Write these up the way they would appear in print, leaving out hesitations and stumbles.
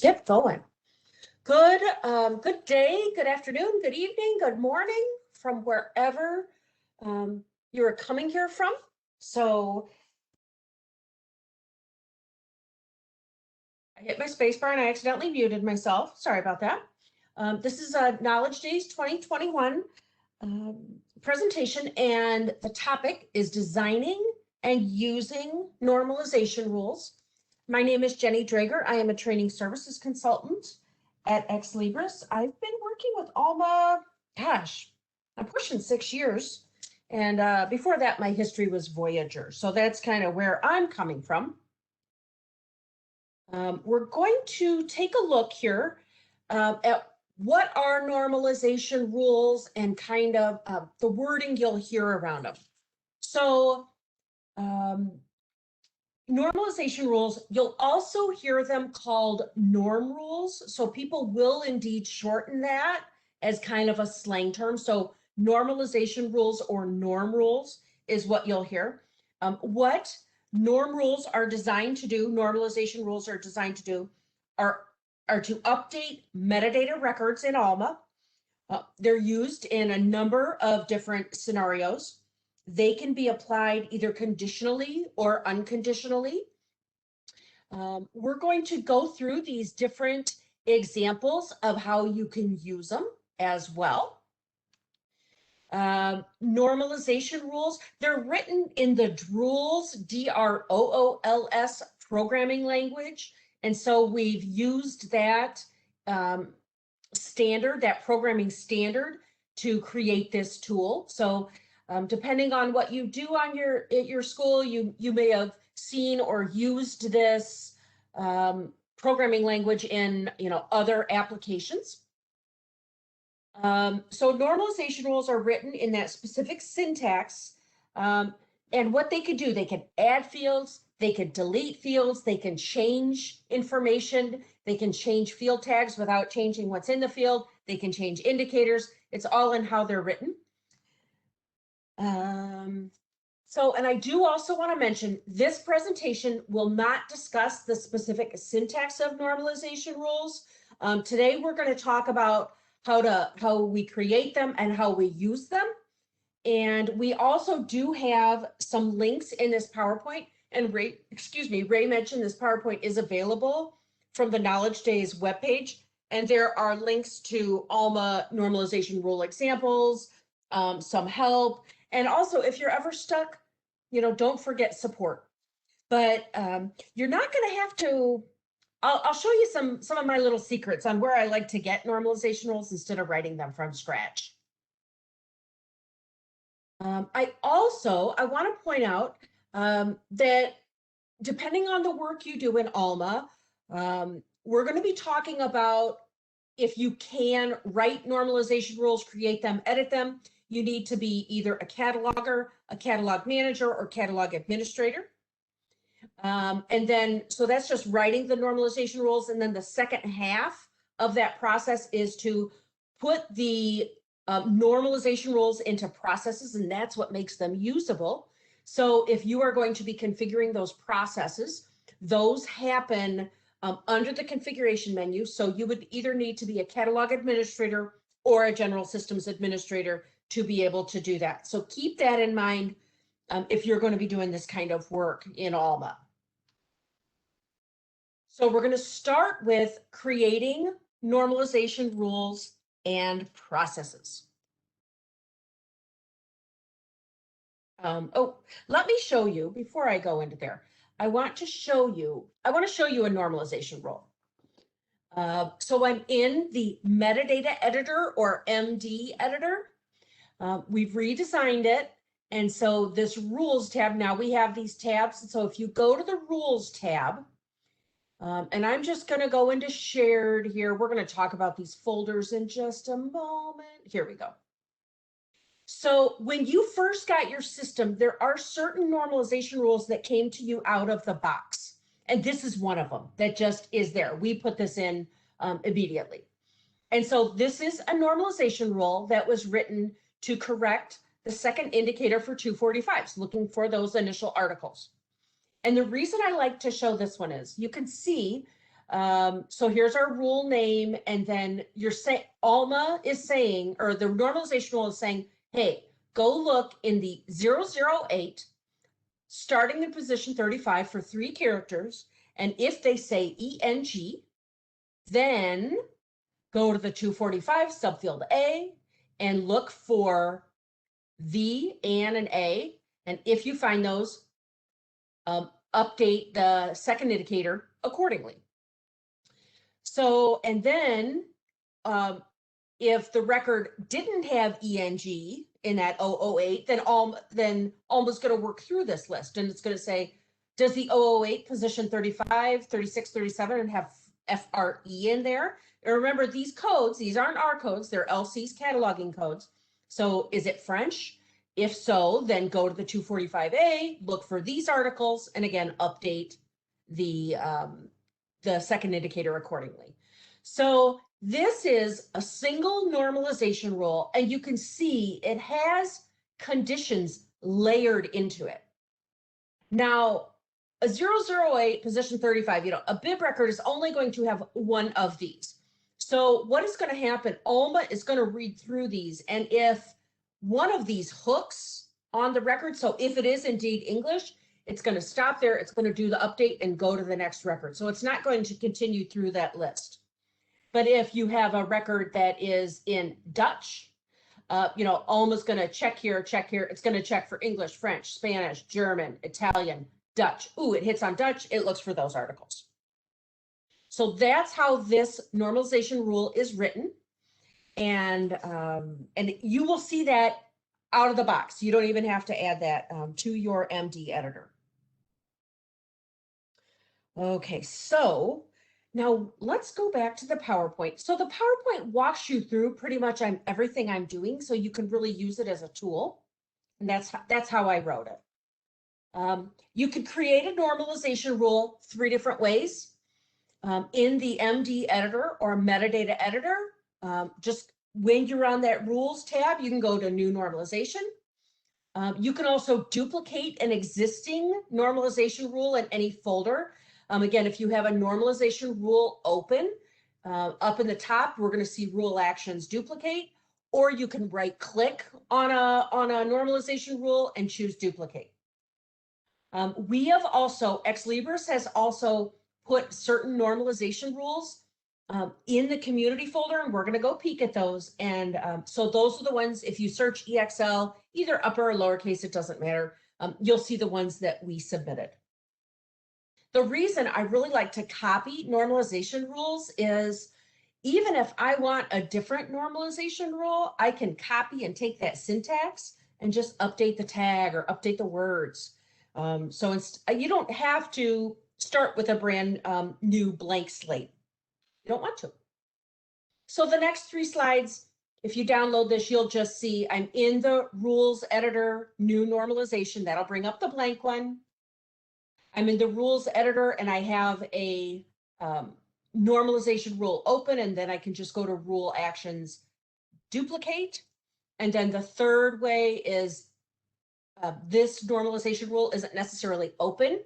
Get going. Good day, good afternoon, good evening, good morning from wherever you're coming here from. So I hit my space bar and I accidentally muted myself. Sorry about that. This is a Knowledge Days 2021 presentation, and the topic is designing and using normalization rules. My name is Jenny Draeger. I am a training services consultant at Ex Libris. I've been working with Alma, I'm pushing 6 years. And before that, my history was Voyager. So that's kind of where I'm coming from. We're going to take a look here at what are normalization rules and kind of the wording you'll hear around them. So normalization rules, you'll also hear them called norm rules. So people will indeed shorten that as kind of a slang term. So normalization rules or norm rules is what you'll hear. What norm rules are designed to do, normalization rules are designed to do, are to update metadata records in Alma. They're used in a number of different scenarios. They can be applied either conditionally or unconditionally. We're going to go through these different examples of how you can use them as well. Normalization rules, they're written in the Drools, D-R-O-O-L-S programming language. And so we've used that standard, that programming standard, to create this tool. So depending on what you do on at your school, you may have seen or used this programming language in other applications. So normalization rules are written in that specific syntax, and what they could do, they can add fields, they can delete fields, they can change information, they can change field tags without changing what's in the field, they can change indicators. It's all in how they're written. And I do also want to mention, this presentation will not discuss the specific syntax of normalization rules. Today, we're going to talk about how we create them and how we use them. And we also do have some links in this PowerPoint. And Ray mentioned this PowerPoint is available from the Knowledge Days webpage. And there are links to Alma normalization rule examples, some help. And also, if you're ever stuck, don't forget support. But you're not going to have to. I'll show you some of my little secrets on where I like to get normalization rules instead of writing them from scratch. I want to point out that depending on the work you do in Alma, we're going to be talking about if you can write normalization rules, create them, edit them. You need to be either a cataloger, a catalog manager, or catalog administrator. And then, so that's just writing the normalization rules. And then the second half of that process is to put the normalization rules into processes, and that's what makes them usable. So if you are going to be configuring those processes, those happen under the configuration menu. So you would either need to be a catalog administrator or a general systems administrator to be able to do that. So keep that in mind if you're going to be doing this kind of work in Alma. So we're going to start with creating normalization rules and processes. Let me show you before I go into there. I want to show you a normalization rule. So I'm in the metadata editor, or MD editor. We've redesigned it. And so this rules tab, now we have these tabs. And so if you go to the rules tab, and I'm just going to go into shared here. We're going to talk about these folders in just a moment. Here we go. So when you first got your system, there are certain normalization rules that came to you out of the box. And this is one of them that just is there. We put this in immediately. And so this is a normalization rule that was written to correct the second indicator for 245s, looking for those initial articles. And the reason I like to show this one is you can see So here's our rule name, and then you're saying, Alma is saying, or the normalization rule is saying, hey, go look in the 008, starting in position 35 for 3 characters, and if they say ENG, then go to the 245 subfield A and look for the, and A, and if you find those, update the second indicator accordingly. So, and then if the record didn't have ENG in that 008, then Alma's going to work through this list, and it's going to say, does the 008 position 35, 36, 37 and have FRE in there? And remember, these codes, these aren't our codes, they're LC's cataloging codes. So is it French? If so, then go to the 245A, look for these articles, and again, update the second indicator accordingly. So this is a single normalization rule, and you can see it has conditions layered into it. Now, a 008 position 35, a bib record is only going to have one of these. So what is going to happen? Alma is going to read through these, and if one of these hooks on the record, so if it is indeed English, it's going to stop there, it's going to do the update and go to the next record. So it's not going to continue through that list. But if you have a record that is in Dutch, Alma's going to check here. It's going to check for English, French, Spanish, German, Italian, Dutch. Ooh, it hits on Dutch. It looks for those articles. So that's how this normalization rule is written. And you will see that out of the box. You don't even have to add that to your MD editor. Okay, so now let's go back to the PowerPoint. So the PowerPoint walks you through pretty much everything I'm doing, so you can really use it as a tool. And that's how I wrote it. You could create a normalization rule 3 different ways. In the MD editor or metadata editor, just when you're on that rules tab, you can go to new normalization. You can also duplicate an existing normalization rule in any folder. Again, if you have a normalization rule open, up in the top, we're going to see rule actions duplicate, or you can right click on a normalization rule and choose duplicate. We have also, Ex Libris has also put certain normalization rules in the community folder, and we're going to go peek at those. And so those are the ones, if you search EXL, either upper or lowercase, it doesn't matter. You'll see the ones that we submitted. The reason I really like to copy normalization rules is even if I want a different normalization rule, I can copy and take that syntax and just update the tag or update the words. So you don't have to start with a brand new blank slate. You don't want to. So the next 3 slides, if you download this, you'll just see I'm in the rules editor, new normalization. That'll bring up the blank one. I'm in the rules editor and I have a normalization rule open, and then I can just go to rule actions, duplicate. And then the third way is this normalization rule isn't necessarily open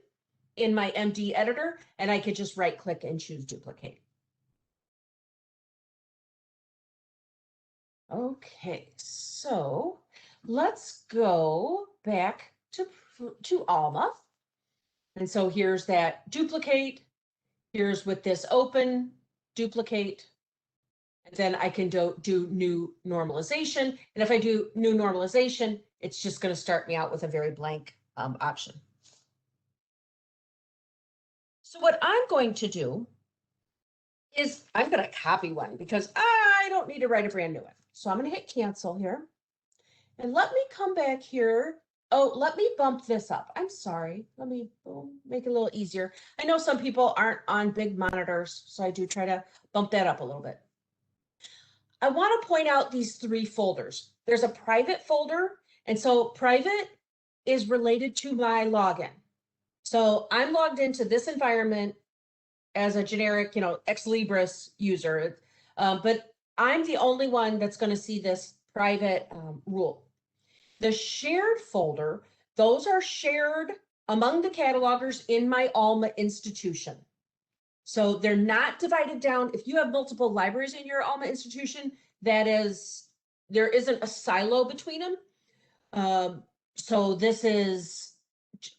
in my MD editor, and I could just right click and choose duplicate. Okay, so let's go back to Alma. And so here's that duplicate. Here's with this open, duplicate. And then I can do new normalization. And if I do new normalization, it's just going to start me out with a very blank option. So what I'm going to do is I'm going to copy one because I don't need to write a brand new one. So I'm going to hit cancel here. And let me come back here. Oh, let me bump this up. I'm sorry. Let me make it a little easier. I know some people aren't on big monitors, so I do try to bump that up a little bit. I want to point out these 3 folders. There's a private folder, and so private is related to my login. So I'm logged into this environment as a generic, Ex Libris user, but I'm the only one that's going to see this private rule. The shared folder, those are shared among the catalogers in my Alma institution. So they're not divided down. If you have multiple libraries in your Alma institution, there isn't a silo between them. So this is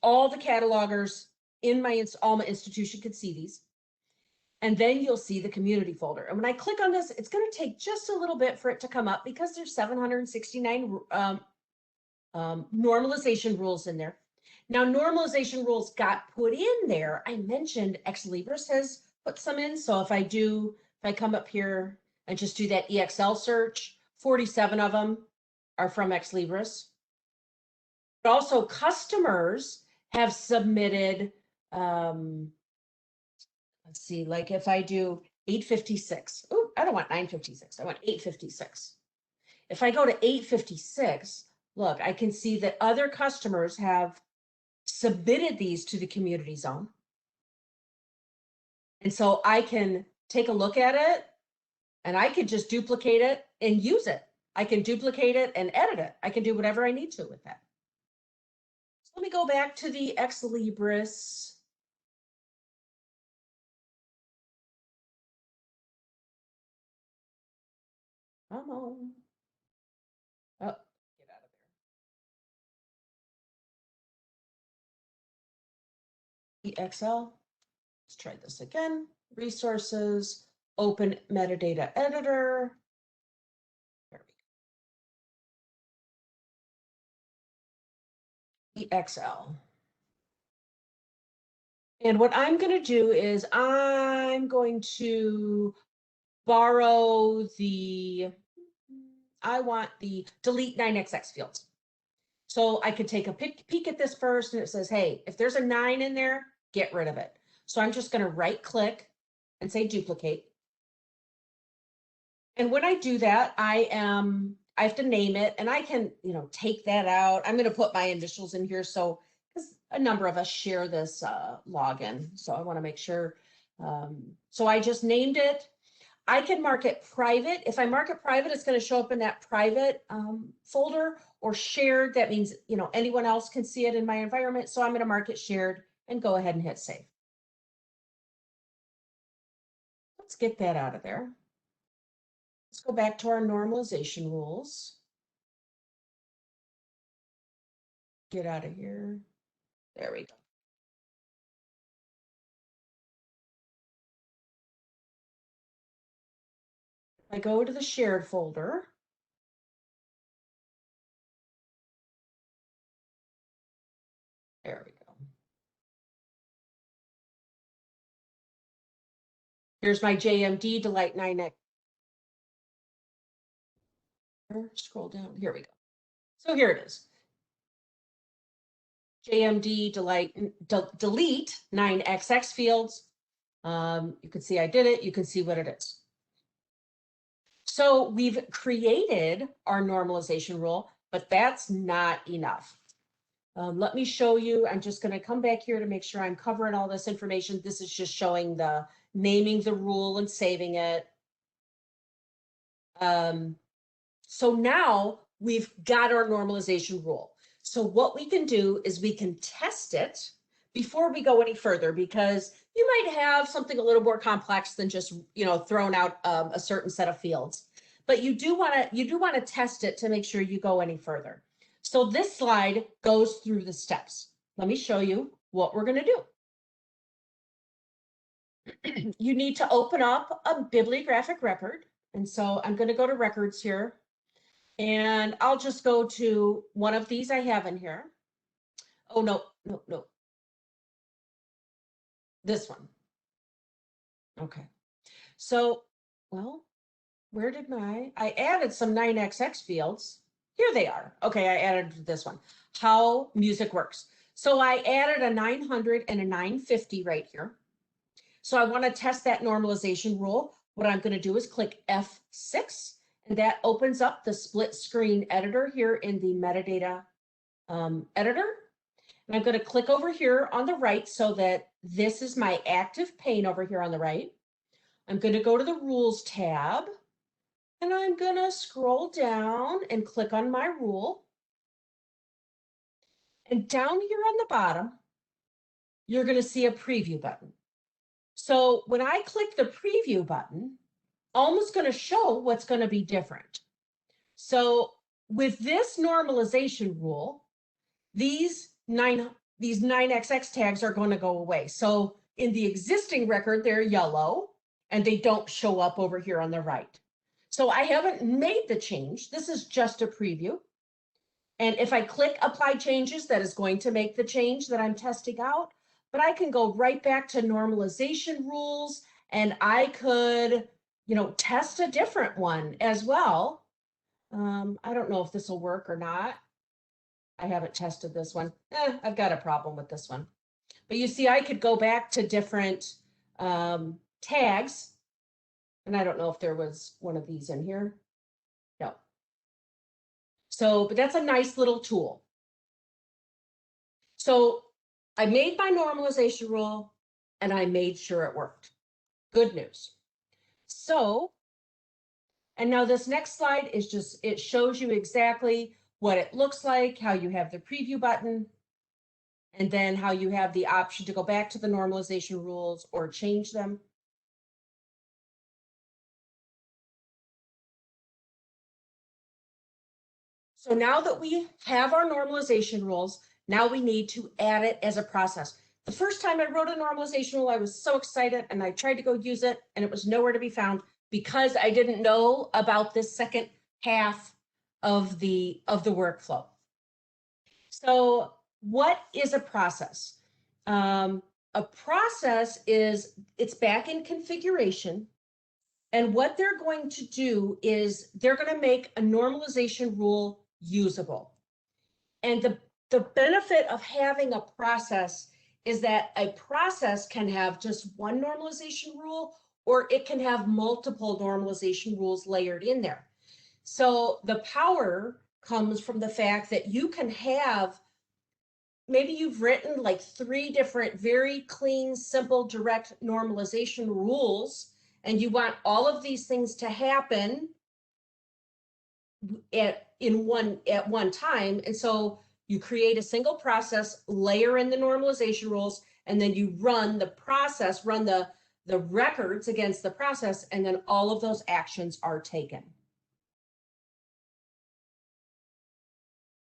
all the catalogers in my Alma institution can see these. And then you'll see the community folder. And when I click on this, it's going to take just a little bit for it to come up because there's 769 normalization rules in there. Now, normalization rules got put in there. I mentioned Ex Libris has put some in. So if I come up here and just do that EXL search, 47 of them are from Ex Libris. But also customers have submitted, let's see, like if I do 856, oh, I don't want 956, I want 856. If I go to 856, look, I can see that other customers have submitted these to the community zone. And so I can take a look at it and I can just duplicate it and use it. I can duplicate it and edit it. I can do whatever I need to with that. So let me go back to the Ex Libris. Come on. Oh, get out of there. EXL. Let's try this again. Resources, open metadata editor. There we go. EXL. And what I'm going to do is I'm going to borrow I want the delete 9XX fields. So I could take a peek at this first and it says, hey, if there's a 9 in there, get rid of it. So I'm just going to right click and say duplicate. And when I do that, I have to name it and I can, take that out. I'm going to put my initials in here. So, because a number of us share this login. So I want to make sure. So I just named it. I can mark it private. If I mark it private, it's going to show up in that private folder, or shared. That means, anyone else can see it in my environment. So I'm going to mark it shared and go ahead and hit save. Let's get that out of there. Let's go back to our normalization rules. Get out of here. There we go. I go to the shared folder. There we go. Here's my JMD Delight 9X. Scroll down. Here we go. So here it is. JMD delete 9XX fields. You can see I did it. You can see what it is. So we've created our normalization rule, but that's not enough. Let me show you. I'm just going to come back here to make sure I'm covering all this information. This is just showing the naming the rule and saving it. So now we've got our normalization rule. So what we can do is we can test it before we go any further, because you might have something a little more complex than just, throwing out a certain set of fields. But you do want to test it to make sure you go any further. So this slide goes through the steps. Let me show you what we're going to do. You need to open up a bibliographic record. And so I'm going to go to records here. And I'll just go to one of these I have in here. Oh, no. This one. Okay. So, well, where did I added some 9XX fields. Here they are. Okay, I added this one. How music works. So I added a 900 and a 950 right here. So I want to test that normalization rule. What I'm going to do is click F6, and that opens up the split screen editor here in the metadata editor. And I'm going to click over here on the right so that this is my active pane over here on the right. I'm going to go to the rules tab, and I'm going to scroll down and click on my rule. And down here on the bottom, you're going to see a preview button. So when I click the preview button, Alma's going to show what's going to be different. So with this normalization rule, these 9XX tags are going to go away. So in the existing record, they're yellow and they don't show up over here on the right. So I haven't made the change. This is just a preview. And if I click apply changes, that is going to make the change that I'm testing out. But I can go right back to normalization rules and I could, test a different one as well. I don't know if this will work or not. I haven't tested this one. I've got a problem with this one. But you see, I could go back to different tags. And I don't know if there was one of these in here. No. So, but that's a nice little tool. So I made my normalization rule and I made sure it worked. Good news. So, and now this next slide is just, it shows you exactly what it looks like, how you have the preview button, and then how you have the option to go back to the normalization rules or change them. So now that we have our normalization rules, now we need to add it as a process. The first time I wrote a normalization rule, I was so excited and I tried to go use it and it was nowhere to be found because I didn't know about this second half of the workflow. So what is a process? A process is, it's back in configuration. And what they're going to do is they're going to make a normalization rule usable. And the benefit of having a process is that a process can have just one normalization rule, or it can have multiple normalization rules layered in there. So the power comes from the fact that you can have, maybe you've written like 3 different very clean, simple, direct normalization rules, and you want all of these things to happen at one time. And so you create a single process, layer in the normalization rules, and then you run the process, run the records against the process, and then all of those actions are taken.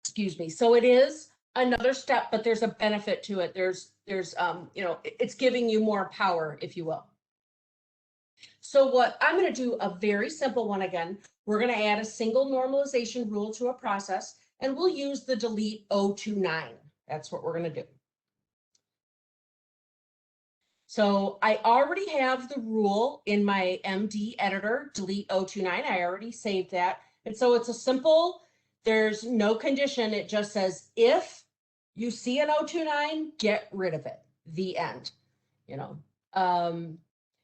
Excuse me. So it is another step, but there's a benefit to it. There's it's giving you more power, if you will. So what I'm going to do a very simple one again. We're going to add a single normalization rule to a process, and we'll use the delete 029. That's what we're going to do. So I already have the rule in my MD editor, delete 029. I already saved that. And so it's a simple, there's no condition. It just says, if you see an 029, get rid of it, the end,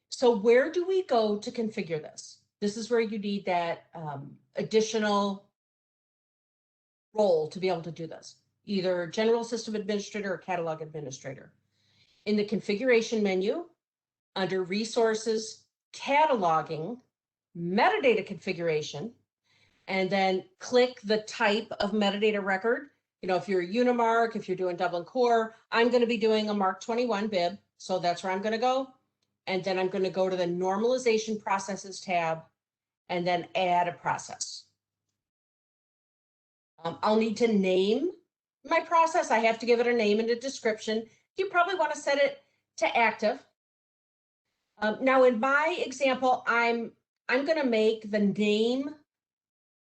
So where do we go to configure this? This is where you need that additional role to be able to do this, either general system administrator or catalog administrator. In the configuration menu, under resources, cataloging, metadata configuration, and then click the type of metadata record. If you're a Unimark, if you're doing Dublin Core, I'm going to be doing a Mark 21 bib. So that's where I'm going to go. And then I'm going to go to the normalization processes tab and then add a process. I'll need to name my process. I have to give it a name and a description. You probably want to set it to active. Now in my example, I'm going to make the name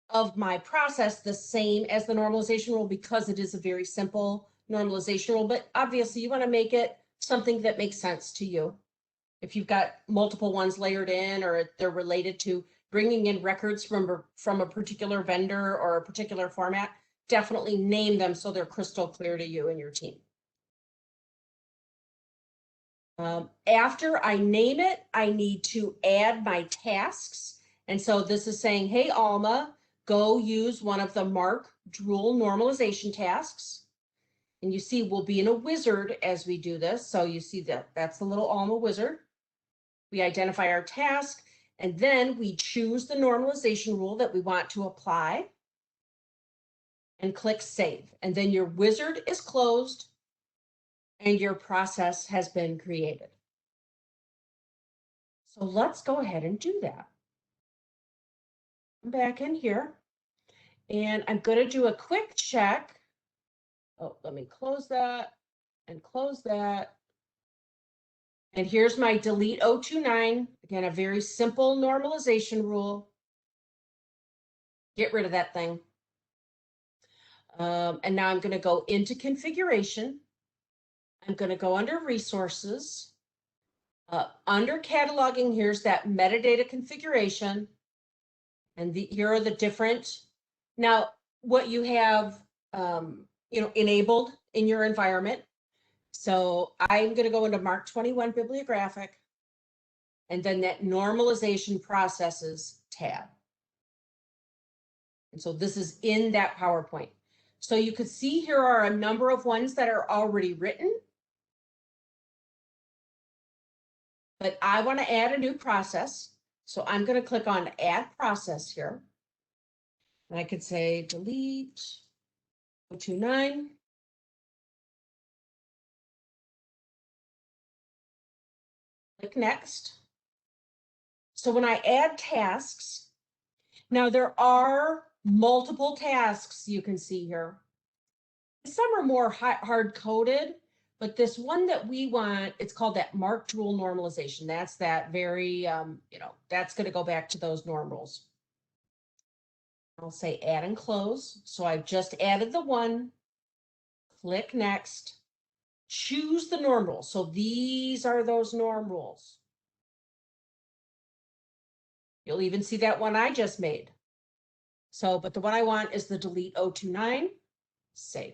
of my process the same as the normalization rule because it is a very simple normalization rule, but obviously you want to make it something that makes sense to you. If you've got multiple ones layered in, or they're related to bringing in records from a particular vendor or a particular format, definitely name them so they're crystal clear to you and your team. After I name it, I need to add my tasks. And so this is saying, hey, Alma, go use one of the Mark Drool normalization tasks. And you see we'll be in a wizard as we do this. So you see that's the little Alma wizard. We identify our task, and then we choose the normalization rule that we want to apply and click save. And then your wizard is closed and your process has been created. So let's go ahead and do that. I'm back in here and I'm going to do a quick check. Oh, let me close that and close that. And here's my delete 029. Again, a very simple normalization rule. Get rid of that thing. And now I'm going to go into configuration. I'm going to go under resources. Under cataloging, here's that metadata configuration. And here are the different, now what you have enabled in your environment. So I'm going to go into Mark 21 bibliographic and then that normalization processes tab. And so this is in that PowerPoint. So you could see here are a number of ones that are already written. But I want to add a new process. So I'm going to click on add process here. And I could say delete 029. Click next. So when I add tasks, now there are multiple tasks you can see here. Some are more hard-coded, but this one that we want, it's called that marked rule normalization. That's that very, that's going to go back to those norm rules. I'll say add and close. So I've just added the one. Click next. Choose the norm rules. So these are those norm rules. You'll even see that one I just made. So, but the one I want is the delete 029. Save.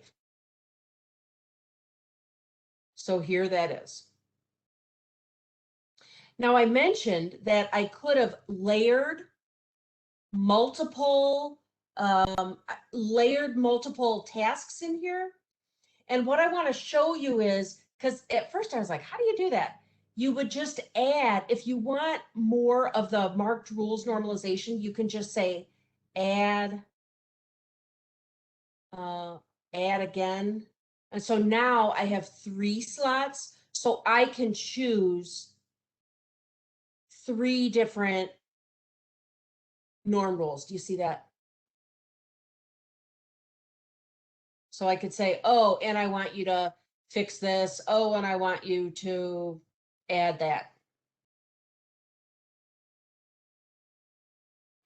So here that is. Now I mentioned that I could have layered multiple tasks in here. And what I want to show you is, because at first I was like, how do you do that? You would just add, if you want more of the marked rules normalization, you can just say add again. And so now I have 3 slots, so I can choose 3 different norm rules. Do you see that? So I could say, oh, and I want you to fix this. Oh, and I want you to add that.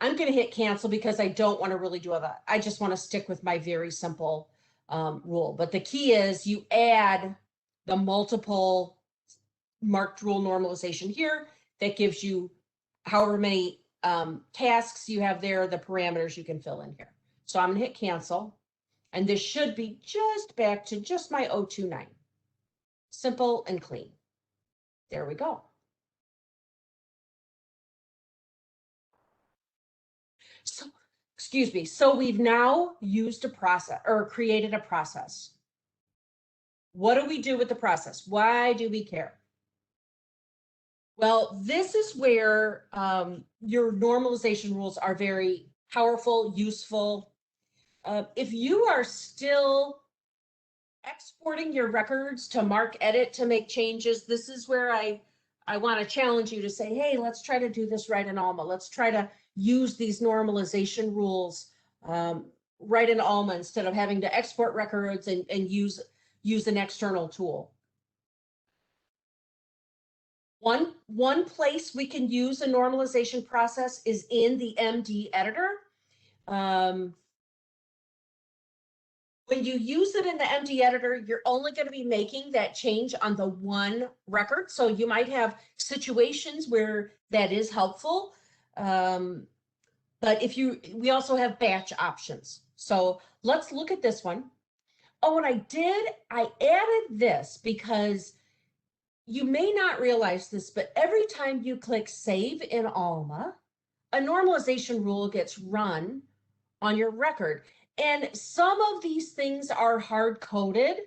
I'm going to hit cancel because I don't want to really do that. I just want to stick with my very simple rule. But the key is you add the multiple marked rule normalization here. That gives you however many tasks you have there, the parameters you can fill in here. So I'm going to hit cancel. And this should be just back to just my 029. Simple and clean. There we go. So, excuse me. So we've now used a process or created a process. What do we do with the process? Why do we care? Well, this is where your normalization rules are very powerful, useful. If you are still exporting your records to mark edit to make changes, this is where I want to challenge you to say, hey, let's try to do this right in Alma. Let's try to use these normalization rules right in Alma instead of having to export records and use an external tool. One place we can use a normalization process is in the MD editor. When you use it in the MD editor, you're only going to be making that change on the one record. So you might have situations where that is helpful. But we also have batch options. So let's look at this one. Oh, and I added this because you may not realize this, but every time you click save in Alma, a normalization rule gets run on your record. And some of these things are hard-coded,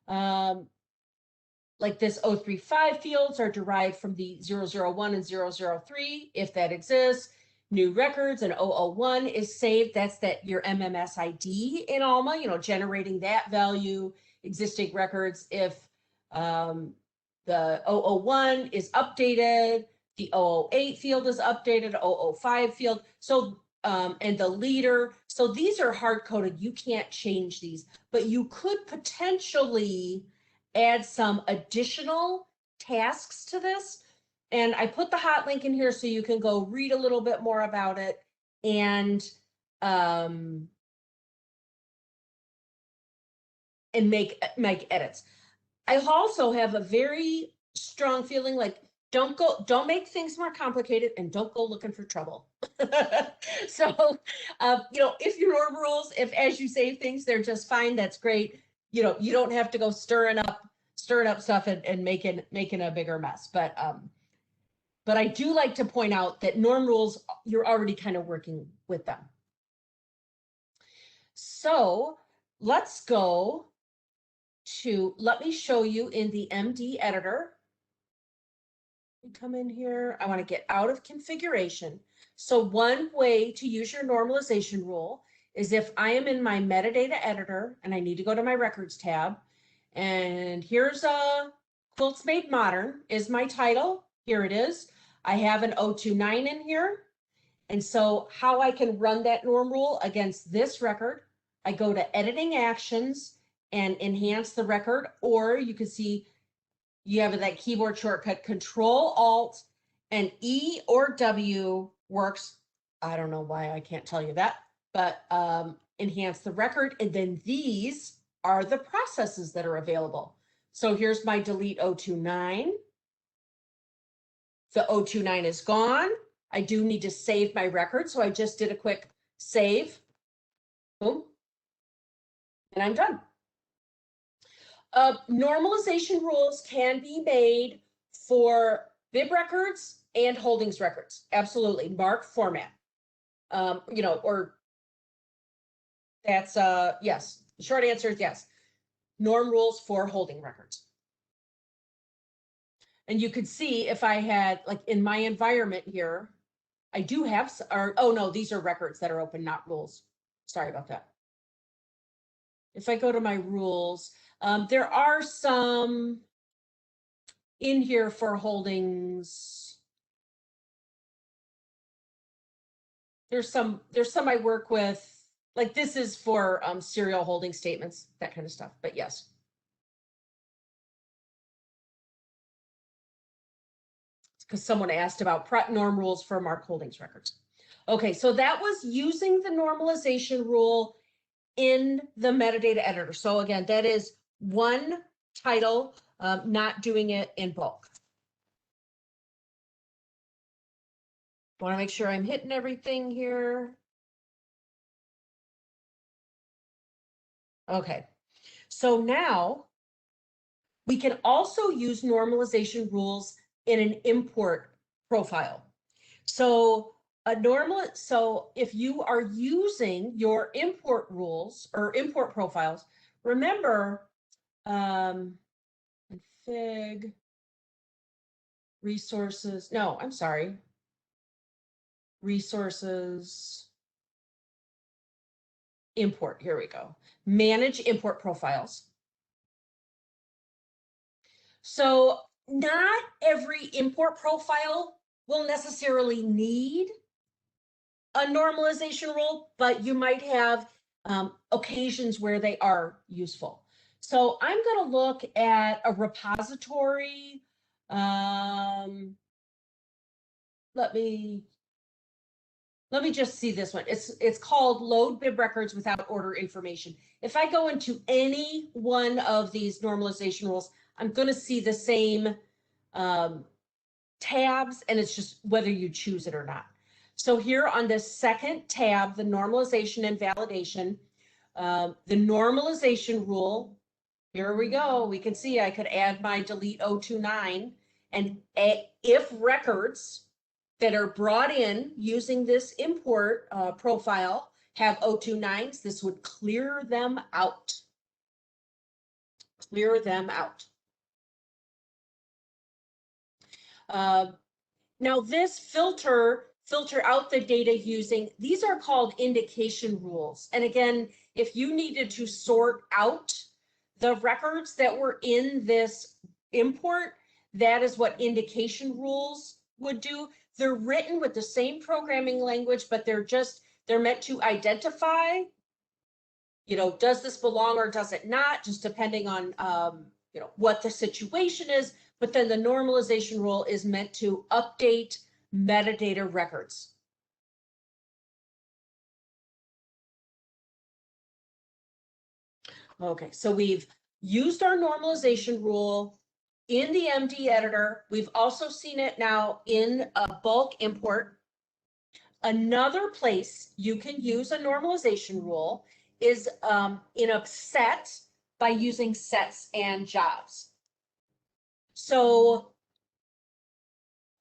like this 035 fields are derived from the 001 and 003, if that exists. New records and 001 is saved. That's your MMS ID in Alma, generating that value. Existing records, if the 001 is updated, The 008 field is updated, 005 field. So, and the leader. So these are hard coded. You can't change these, but you could potentially add some additional tasks to this. And I put the hot link in here so you can go read a little bit more about it and make edits. I also have a very strong feeling like don't make things more complicated and don't go looking for trouble. So, if your norm rules, if as you save things, they're just fine, that's great. You don't have to go stirring up stuff and making a bigger mess. But I do like to point out that norm rules, you're already kind of working with them. So let's go to, let me show you in the MD editor. Come in here. I want to get out of configuration. So one way to use your normalization rule is if I am in my metadata editor and I need to go to my records tab, and here's a Quilts Made Modern is my title. Here it is. I have an 029 in here. And so how I can run that norm rule against this record, I go to editing actions and enhance the record, or you can see you have that keyboard shortcut, Control Alt and E or W works. I don't know why I can't tell you that, but enhance the record. And then these are the processes that are available. So here's my delete 029. The 029 is gone. I do need to save my record. So I just did a quick save. Boom. And I'm done. Normalization rules can be made for bib records and holdings records. Absolutely. Mark format. Or that's yes. The short answer is yes. Norm rules for holding records. And you could see if I had, like in my environment here, I do have, oh no, these are records that are open, not rules. Sorry about that. If I go to my rules, there are some in here for holdings. There's some I work with, like this is for serial holding statements, that kind of stuff, but yes. Because someone asked about norm rules for mark holdings records. Okay, so that was using the normalization rule in the metadata editor. So again, that is one title, not doing it in bulk. Want to make sure I'm hitting everything here. Okay, so now we can also use normalization rules in an import profile. So if you are using your import rules or import profiles, remember config resources. No, I'm sorry. Resources import. Here we go. Manage import profiles. So not every import profile will necessarily need a normalization rule, but you might have occasions where they are useful. So I'm going to look at a repository. Let me just see this one. It's called Load Bib Records Without Order Information. If I go into any one of these normalization rules, I'm going to see the same tabs, and it's just whether you choose it or not. So here on this second tab, the normalization and validation, the normalization rule, here we go. We can see I could add my delete 029, and if records that are brought in using this import profile have 029s, this would clear them out. Clear them out. Now this filter out the data using, these are called indication rules. And again, if you needed to sort out the records that were in this import, that is what indication rules would do. They're written with the same programming language, but they're meant to identify, does this belong or does it not, just depending on, what the situation is. But then the normalization rule is meant to update metadata records. Okay, so we've used our normalization rule in the MD editor. We've also seen it now in a bulk import. Another place you can use a normalization rule is in a set by using sets and jobs. So,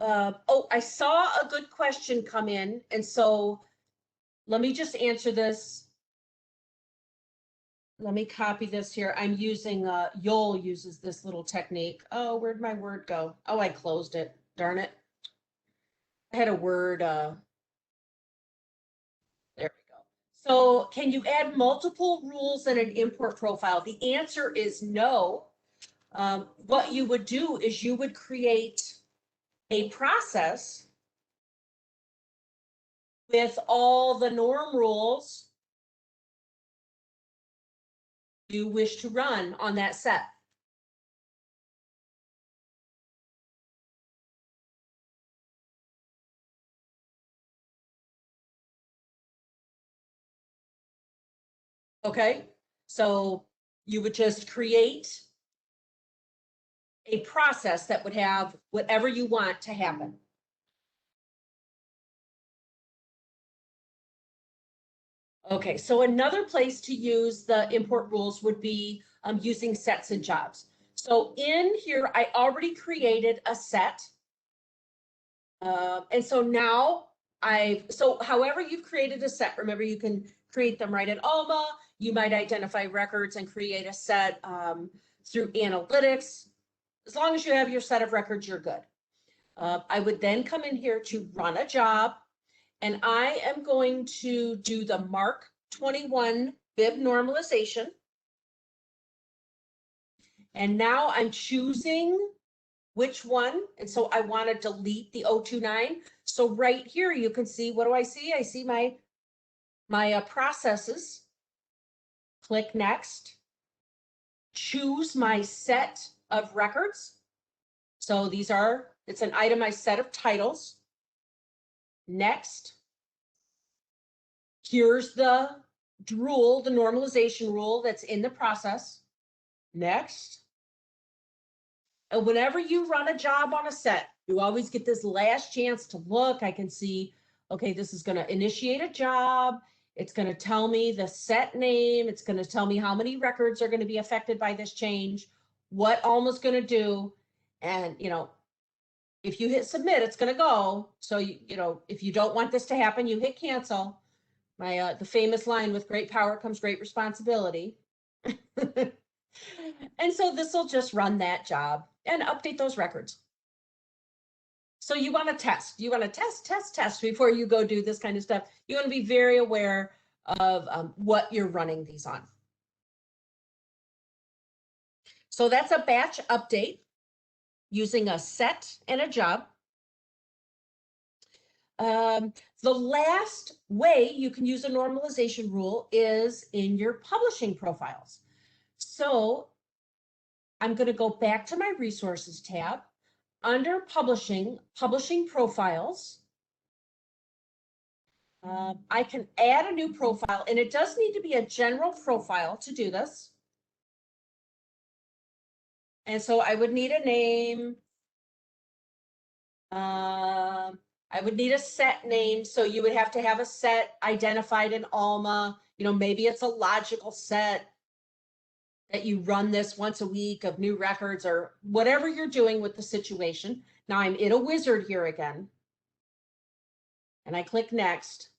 I saw a good question come in, and so let me just answer this. Let me copy this here. I'm using, Yol uses this little technique. Oh, where'd my word go? Oh, I closed it. Darn it. I had a word, there we go. So can you add multiple rules in an import profile? The answer is no. What you would do is you would create a process with all the norm rules you wish to run on that set. Okay, so you would just create a process that would have whatever you want to happen. Okay, so another place to use the import rules would be using sets and jobs. So in here, I already created a set. And so now so however you've created a set, remember you can create them right in Alma. You might identify records and create a set through analytics. As long as you have your set of records, you're good. I would then come in here to run a job, and I am going to do the Mark 21 bib normalization. And now I'm choosing which one. And so I want to delete the 029. So right here, you can see, what do I see? I see my processes. Click next. Choose my set of records. So it's an itemized set of titles. Next. Here's the rule, the normalization rule that's in the process. Next. And whenever you run a job on a set, you always get this last chance to look. I can see, okay, this is going to initiate a job. It's going to tell me the set name. It's going to tell me how many records are going to be affected by this change, what Alma's going to do. And, if you hit submit, it's going to go. So, if you don't want this to happen, you hit cancel. The famous line, with great power comes great responsibility. And so this will just run that job and update those records. So you want to test. You want to test before you go do this kind of stuff. You want to be very aware of what you're running these on. So that's a batch update using a set and a job. The last way you can use a normalization rule is in your publishing profiles. So I'm going to go back to my resources tab. Under publishing profiles, I can add a new profile, and it does need to be a general profile to do this. And so I would need a name. I would need a set name. So you would have to have a set identified in Alma. Maybe it's a logical set that you run this once a week of new records or whatever you're doing with the situation. Now I'm in a wizard here again. And I click next.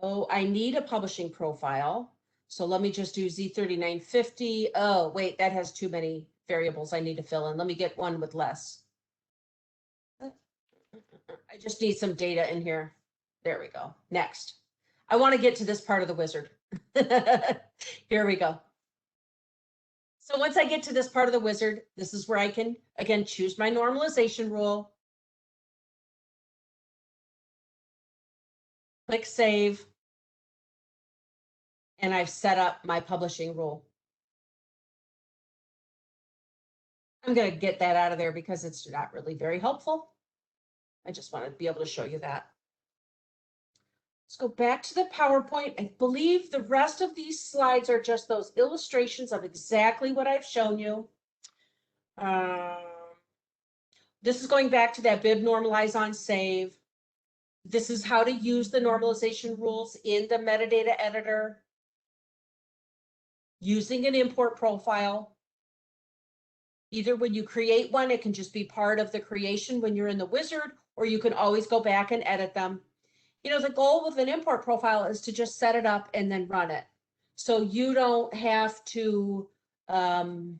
Oh, I need a publishing profile. So let me just do Z3950. Oh, wait, that has too many variables I need to fill in. Let me get one with less. I just need some data in here. There we go. Next. I want to get to this part of the wizard. Here we go. So once I get to this part of the wizard, this is where I can, again, choose my normalization rule. click save, and I've set up my publishing rule. I'm going to get that out of there because it's not really very helpful. I just want to be able to show you that. Let's go back to the PowerPoint. I believe the rest of these slides are just those illustrations of exactly what I've shown you. This is going back to that bib normalize on save. This is how to use the normalization rules in the metadata editor using an import profile. Either when you create one, it can just be part of the creation when you're in the wizard, or you can always go back and edit them. You know, the goal with an import profile is to just set it up and then run it. So you don't have to go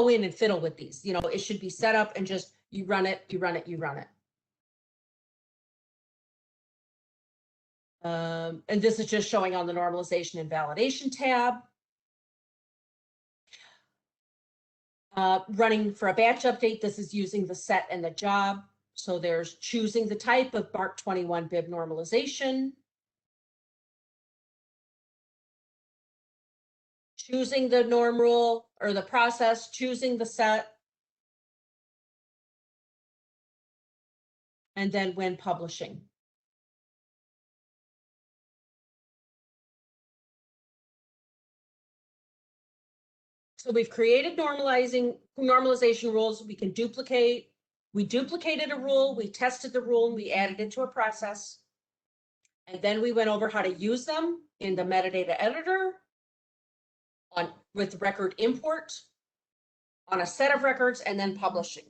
in and fiddle with these. You know, it should be set up and just you run it, you run it, you run it. And this is just showing on the normalization and validation tab. Running for a batch update, this is using the set and the job. So there's choosing the type of BARC 21 bib normalization, choosing the norm rule or the process, choosing the set, and then when publishing. So we've created normalization rules. We can duplicate. We duplicated a rule, we tested the rule, and we added it to a process. And then we went over how to use them in the metadata editor with record import on a set of records and then publishing.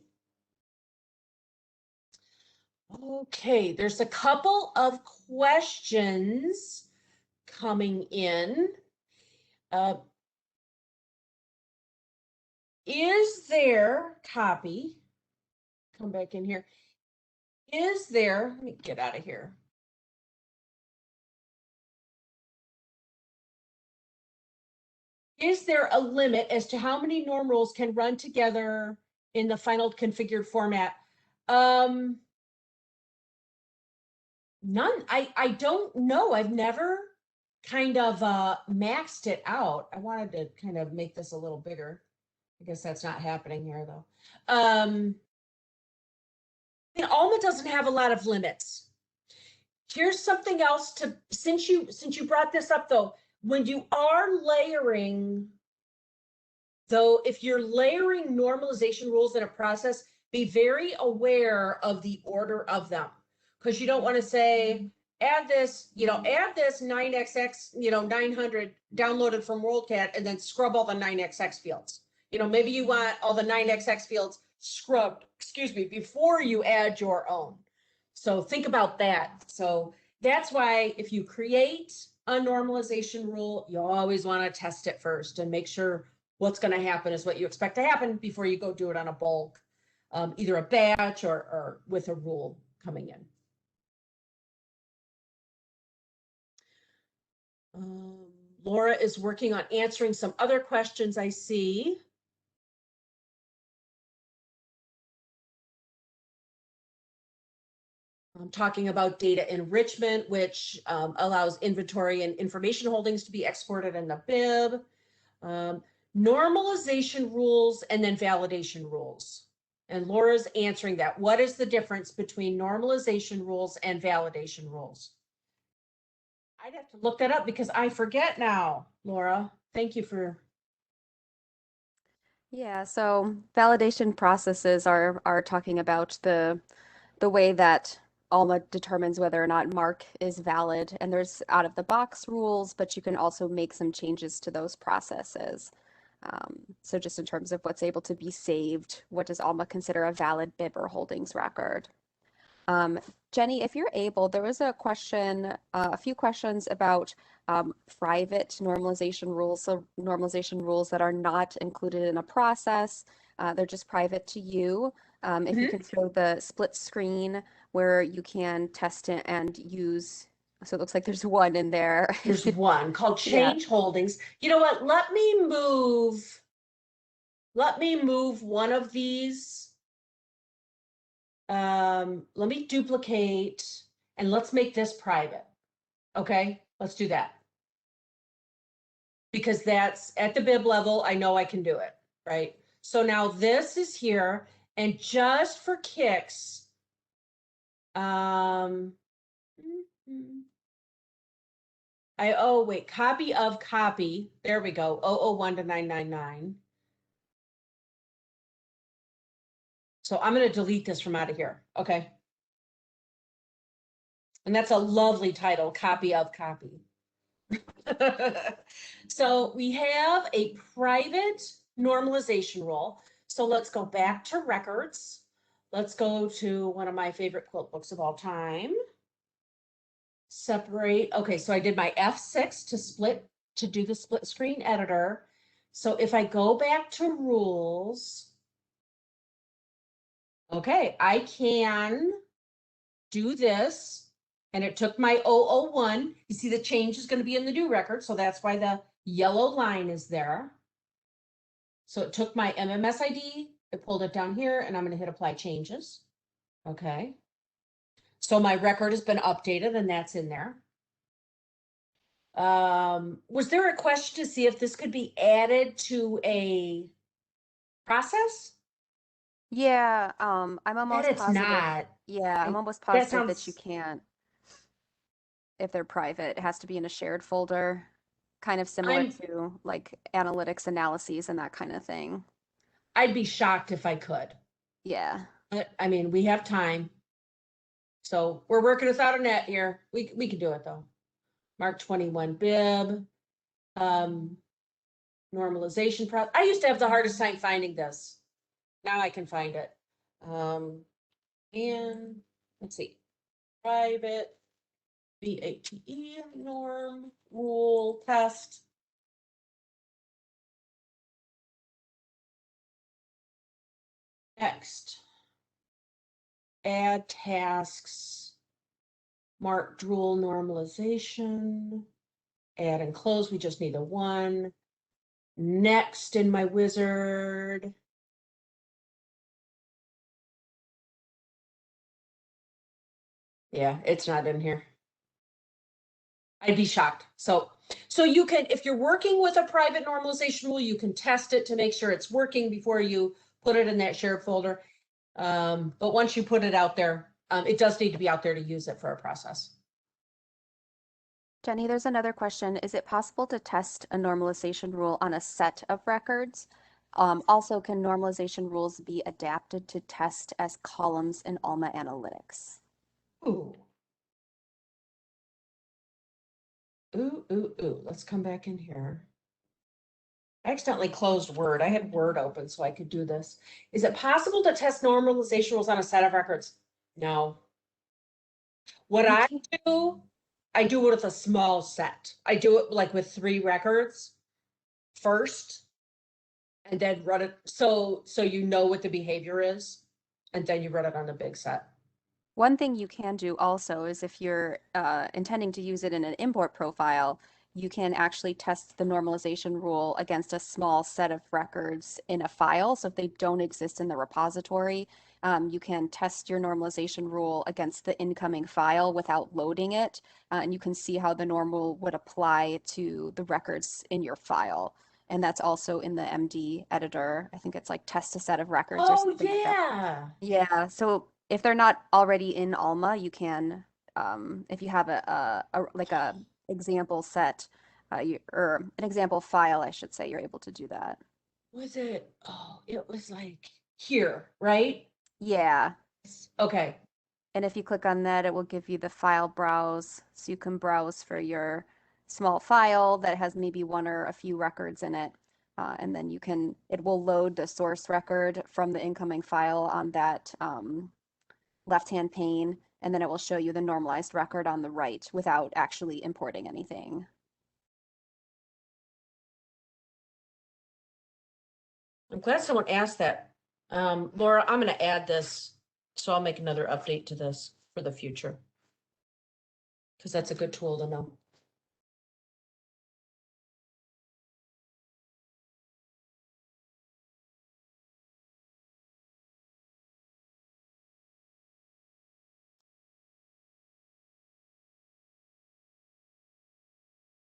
Okay, there's a couple of questions coming in. Is there copy? Come back in here. Is there, let me get out of here. Is there a limit as to how many norm rules can run together in the final configured format? None. I don't know. I've never kind of maxed it out. I wanted to kind of make this a little bigger. I guess that's not happening here though. Alma doesn't have a lot of limits. Here's something else to, since you brought this up though, when you are layering, though, if you're layering normalization rules in a process, be very aware of the order of them, because you don't want to say, add this 9xx, 900 downloaded from WorldCat and then scrub all the 9xx fields. Maybe you want all the 9xx fields scrubbed, before you add your own. So think about that. So that's why if you create a normalization rule, you always want to test it first and make sure what's going to happen is what you expect to happen before you go do it on a bulk, either a batch or with a rule coming in. Laura is working on answering some other questions I see. I'm talking about data enrichment, which allows inventory and information holdings to be exported in the bib. Normalization rules and then validation rules. And Laura's answering that. What is the difference between normalization rules and validation rules? I'd have to look that up because I forget now, Laura. Thank you for. Yeah, so validation processes are talking about the way that Alma determines whether or not MARC is valid. And there's out of the box rules, but you can also make some changes to those processes. So just in terms of what's able to be saved, what does Alma consider a valid bib or holdings record? Jenny, if you're able, there was a question, a few questions about private normalization rules. So normalization rules that are not included in a process, they're just private to you. If you can show the split screen where you can test it and use, so it looks like there's one in there. There's one called change holdings. You know what? Let me move one of these. Let me duplicate and let's make this private. Okay, let's do that. Because that's at the bib level, I know I can do it, right? So now this is here, and just for kicks, oh wait, copy of copy. There we go. 001 to 999. So I'm going to delete this from out of here. Okay. And that's a lovely title, copy of copy. So we have a private normalization rule. So let's go back to records. Let's go to one of my favorite quilt books of all time. Separate. Okay, so I did my F6 to do the split screen editor. So if I go back to rules, okay, I can do this. And it took my 001. You see the change is going to be in the new record. So that's why the yellow line is there. So it took my MMS ID, I pulled it down here, and I'm going to hit apply changes. Okay. So my record has been updated, and that's in there. Was there a question to see if this could be added to a process? Yeah, I'm That almost it's positive. not. Yeah, I'm almost That positive that you sounds, can't if they're private. It has to be in a shared folder, kind of similar I'm, to like analytics analyses and that kind of thing. I'd be shocked if I could. Yeah. But I mean, we have time. So we're working without a net here. We can do it though. Mark 21 bib, normalization process. I used to have the hardest time finding this. Now I can find it. And let's see, private, BATE, norm, rule, test. Next, add tasks, mark rule normalization, add and close. We just need a one. Next in my wizard. Yeah, it's not in here. I'd be shocked. So you can, if you're working with a private normalization rule, you can test it to make sure it's working before you put it in that shared folder. But once you put it out there, it does need to be out there to use it for a process. Jenny, there's another question. Is it possible to test a normalization rule on a set of records? Also, can normalization rules be adapted to test as columns in Alma Analytics? Ooh. Ooh. Let's come back in here. I accidentally closed Word. I had Word open so I could do this. Is it possible to test normalization rules on a set of records? No. What You I can. do, I do it with a small set. I do it like with 3 records first, and then run it so you know what the behavior is, and then you run it on the big set. One thing you can do also is if you're intending to use it in an import profile, you can actually test the normalization rule against a small set of records in a file. So if they don't exist in the repository, you can test your normalization rule against the incoming file without loading it, and you can see how the normal would apply to the records in your file. And that's also in the MD editor. I think it's like test a set of records or Oh something like that. yeah. Yeah, so if they're not already in Alma, you can, if you have a like a example set, or an example file, I should say, you're able to do that. Was it? Oh, it was like here, right? Yeah, Okay. and if you click on that, it will give you the file browse, so you can browse for your small file that has maybe one or a few records in it, and then it will load the source record from the incoming file on that left-hand pane, and then it will show you the normalized record on the right without actually importing anything. I'm glad someone asked that. Laura, I'm going to add this, so I'll make another update to this for the future because that's a good tool to know.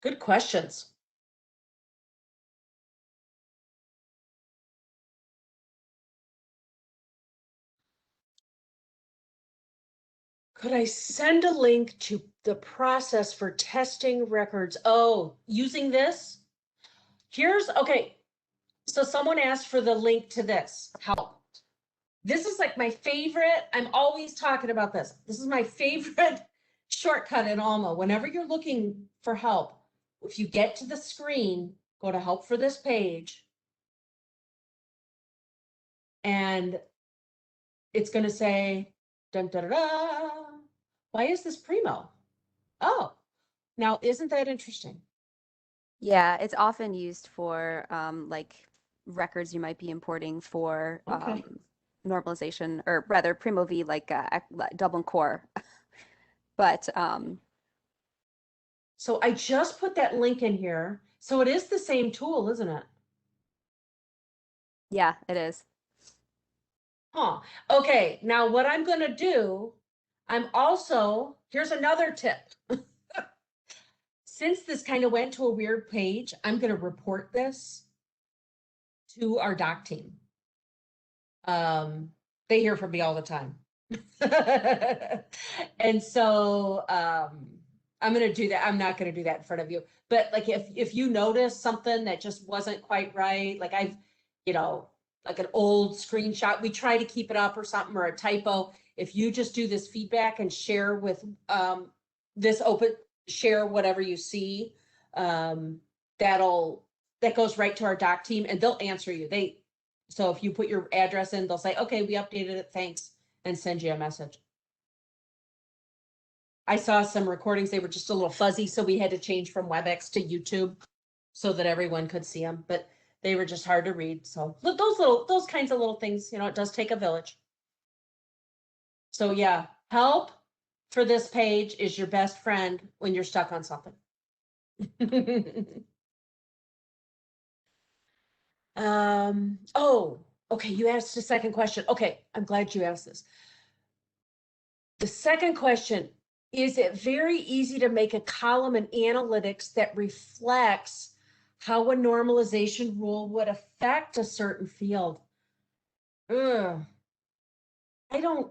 Good questions. Could I send a link to the process for testing records? Oh, using this? Okay. So someone asked for the link to this. Help. This is like my favorite. I'm always talking about this. This is my favorite shortcut in Alma. Whenever you're looking for help, if you get to the screen, go to help for this page, and it's going to say, dun, da, da, da. Why is this Primo? Oh, now isn't that interesting? Yeah, it's often used for like records you might be importing for Okay. normalization, or rather Primo V, like Dublin Core. But So I just put that link in here. So it is the same tool, isn't it? yeah, it is. Huh. Okay, now what I'm going to do, here's another tip. Since this kind of went to a weird page, I'm going to report this to our doc team. They hear from me all the time. And so I'm going to do that. I'm not going to do that in front of you. But like if you notice something that just wasn't quite right, like you know, like an old screenshot, we try to keep it up or something, or a typo. If you just do this feedback and share with this open, share whatever you see, um, that goes right to our doc team and they'll answer you. So if you put your address in, they'll say, okay, we updated it, thanks, and send you a message. I saw some recordings, they were just a little fuzzy, so we had to change from WebEx to YouTube so that everyone could see them, but they were just hard to read. So those kinds of little things, it does take a village. So yeah, help for this page is your best friend when you're stuck on something. Oh, okay, you asked a second question. Okay, I'm glad you asked this. The second question, is it very easy to make a column in analytics that reflects how a normalization rule would affect a certain field? Ugh, I don't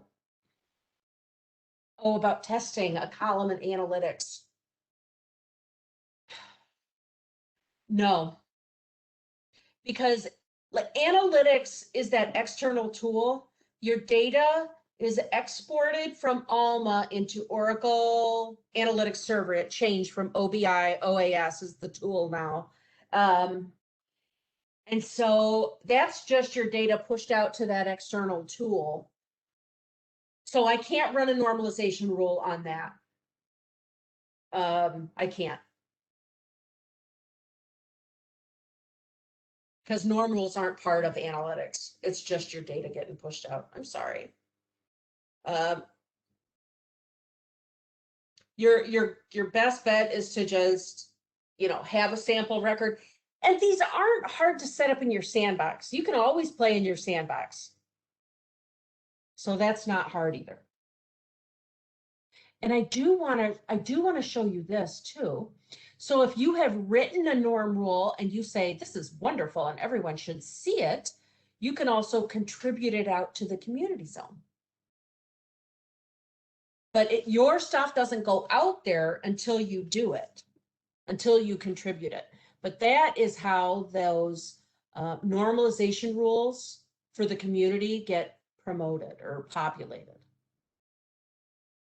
know about testing a column in analytics. No, because like analytics is that external tool. Your data is exported from Alma into Oracle Analytics Server. It changed from OBI, OAS is the tool now. And so that's just your data pushed out to that external tool. So I can't run a normalization rule on that. I can't. Because norm rules aren't part of analytics. It's just your data getting pushed out. I'm sorry. Um, your best bet is to just, have a sample record. And these aren't hard to set up in your sandbox. You can always play in your sandbox. So that's not hard either. And I do want to show you this too. So if you have written a norm rule and you say this is wonderful and everyone should see it, you can also contribute it out to the community zone. But your stuff doesn't go out there until you do it, until you contribute it. But that is how those normalization rules for the community get promoted or populated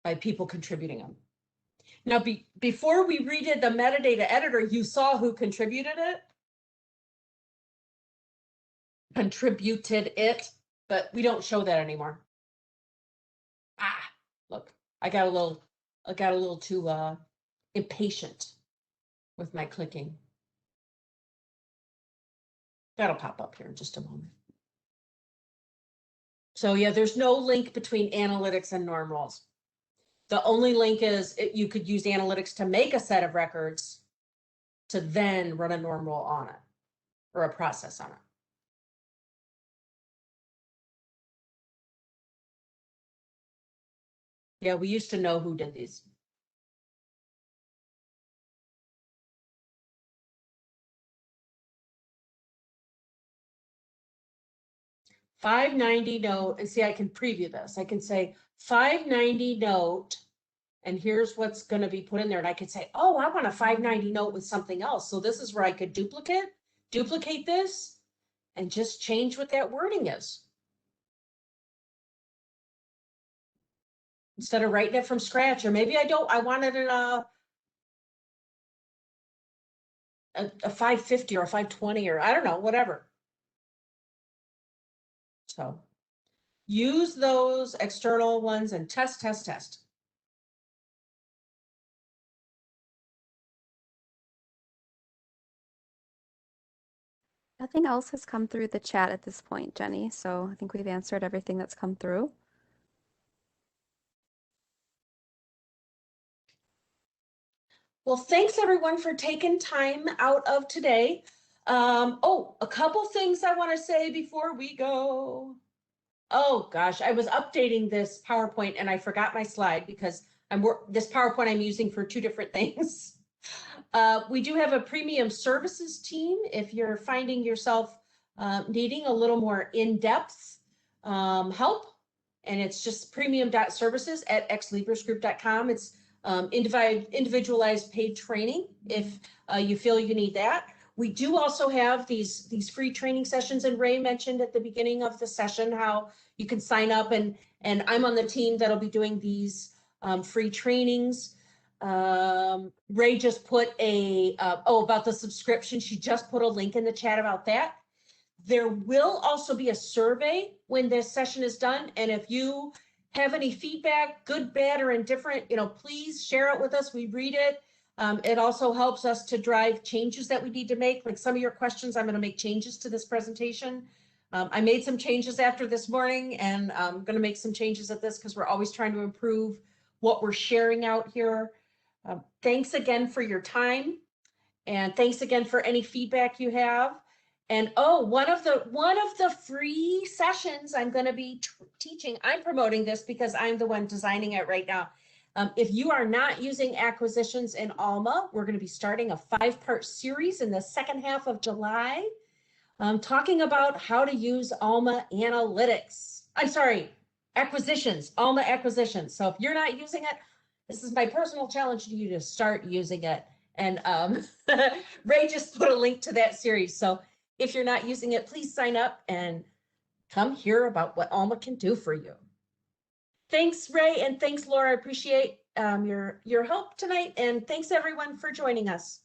by people contributing them. Now, before we redid the metadata editor, you saw who contributed it, but we don't show that anymore. Ah, look, I got a little too impatient with my clicking. That'll pop up here in just a moment. So yeah, there's no link between analytics and norm rules. The only link is you could use analytics to make a set of records to then run a norm rule on it or a process on it. Yeah, we used to know who did these. 590 note, and see, I can preview this. I can say 590 note, and here's what's going to be put in there. And I could say, oh, I want a 590 note with something else. So this is where I could duplicate this, and just change what that wording is. Instead of writing it from scratch, or maybe I wanted it a 550 or a 520, or I don't know, whatever. So use those external ones and test. Nothing else has come through the chat at this point, Jenny, so I think we've answered everything that's come through. Well, thanks everyone for taking time out of today. Oh, a couple things I want to say before we go. Oh gosh, I was updating this PowerPoint and I forgot my slide because this PowerPoint I'm using for two different things. We do have a premium services team if you're finding yourself needing a little more in-depth help, and it's just premium.services at xlibrisgroup.com. It's individualized paid training if you feel you need that. We do also have these free training sessions, and Ray mentioned at the beginning of the session how you can sign up, and I'm on the team that'll be doing these free trainings. Ray just put about the subscription. She just put a link in the chat about that. There will also be a survey when this session is done, and if you have any feedback, good, bad, or indifferent, please share it with us. We read it. It also helps us to drive changes that we need to make. Like some of your questions, I'm going to make changes to this presentation. I made some changes after this morning, and I'm going to make some changes at this because we're always trying to improve what we're sharing out here. Thanks again for your time, and thanks again for any feedback you have. And one of the free sessions I'm going to be teaching, I'm promoting this because I'm the one designing it right now. If you are not using acquisitions in Alma, we're going to be starting a 5-part series in the second half of July, talking about how to use Alma Analytics. I'm sorry, acquisitions, Alma acquisitions. So if you're not using it, this is my personal challenge to you to start using it. And Ray just put a link to that series. So if you're not using it, please sign up and come hear about what Alma can do for you. Thanks, Ray, and thanks, Laura. I appreciate your help tonight, and thanks everyone for joining us.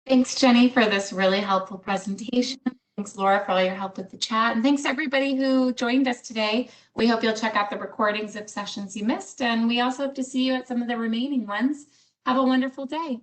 Thanks, Jenny, for this really helpful presentation. Thanks, Laura, for all your help with the chat, and thanks everybody who joined us today. We hope you'll check out the recordings of sessions you missed, and we also hope to see you at some of the remaining ones. Have a wonderful day.